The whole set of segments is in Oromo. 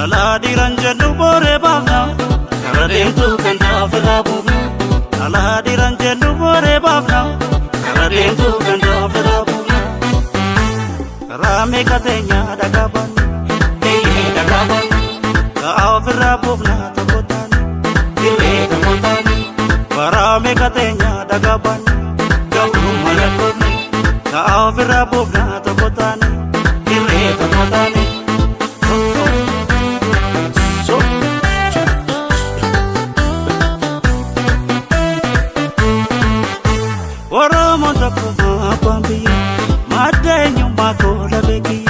Aladiran jennu bore bafna karademtu kan dafra bufna Aladiran jennu bore bafna karademtu kan dafra bufna Karame katenya dagaban dagaban ka afra bufna takotan takotan Karame katenya dagaban gabu malakon ka afra bufna takotan takotan Oromonta kuma kwambia madenyo makola beki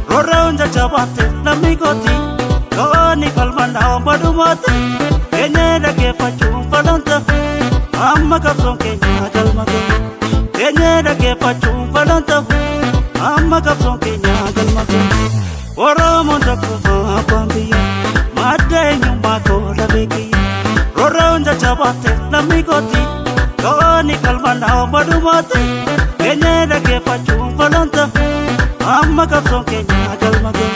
Roronja chabate na migoti Kawani kalmanda ombadumate Kenye dake pachum falanta Amma kapson kenya galmate Kenye dake pachum falanta Amma kapson kenya galmate Oromonta kuma kwambia madenyo makola beki Roronja chabate na migoti Kawani kalmanda ombadumate Kenye dake pachum falanta Amma kapson kenya galmate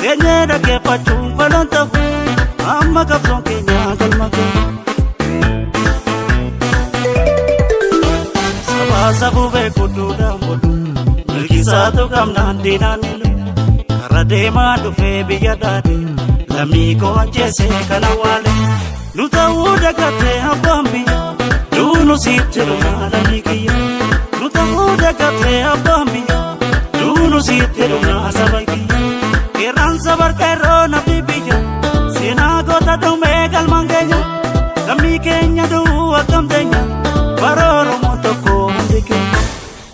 Kenye dake pachum falanta Amma kapson kenya galmate Saba sabu be kudu dambodu Milkisatu kamna dinanilu Karadema dufe biyadade Lamiko ajese kanawale Nuta uda kate habambi Dunu sitiru na mikiya Nuta uda kate habambi Dunu sitiru na sabakiya Kiran sabar kairo na bibiya Sina gota dume galmangenya Kami kenya du akam denya Baroro motoko hundikenya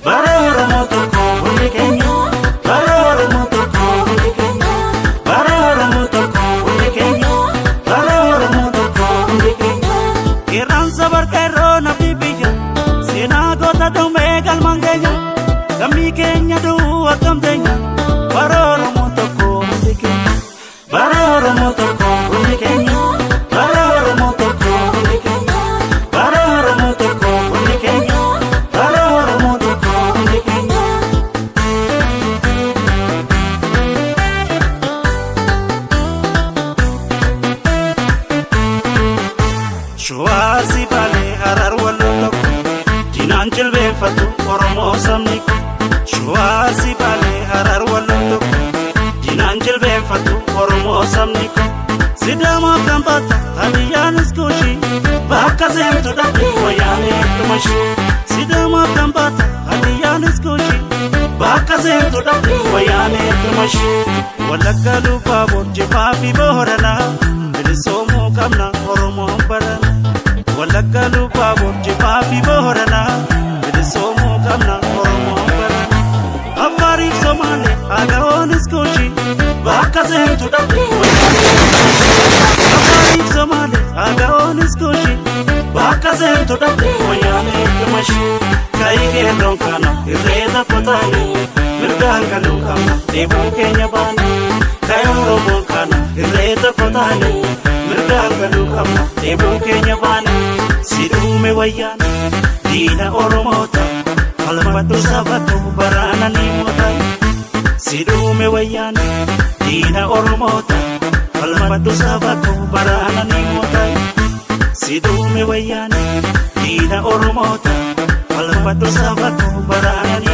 Baroro motoko hundikenya Baroro motoko hundikenya Baroro motoko hundikenya Baroro motoko hundikenya Kiran sabar kairo na bibiya Sina gota dume galmangenya Kami kenya du akam denya Baroro motoko hundikenya Baroro motoko hundikenya Baroro motoko hundikenya Baroro motoko hundikenya Baroro motoko hundikenya Shuasi bale harar wallo Jinanjil befatu oromo samniku Shuasi bale harar wallo Jinanjil befatu oromo samniku Sidama kambata hadiyanis koshi Baka zemtu dati wayane kumashi Sidama kambata hadiyanis koshi Baka zemtu dati wayane kumashi Walakalu babur jifafi bohorana Bilisomu kamna oromo barana Walakalu babur jifafi bohorana Bilisomu kamna oromo barana Afari somale agaonis koshi Baka zemtu dati Afari somale agaonis koshi Baka zemtu dati wayane kumashi Kaige ronkana irreda kotani Mirganga lukana debu kenya bani Kayoro bonkana irreda kotani Mirganga lukana debu kenya bani Sidume wayane dina oromota Falmatu sabatu barana ni motai Sidume wayane dina oromota Falmatu sabatu barana ni motai Sidume wayane dina oromota Falmatu sabatu barana ni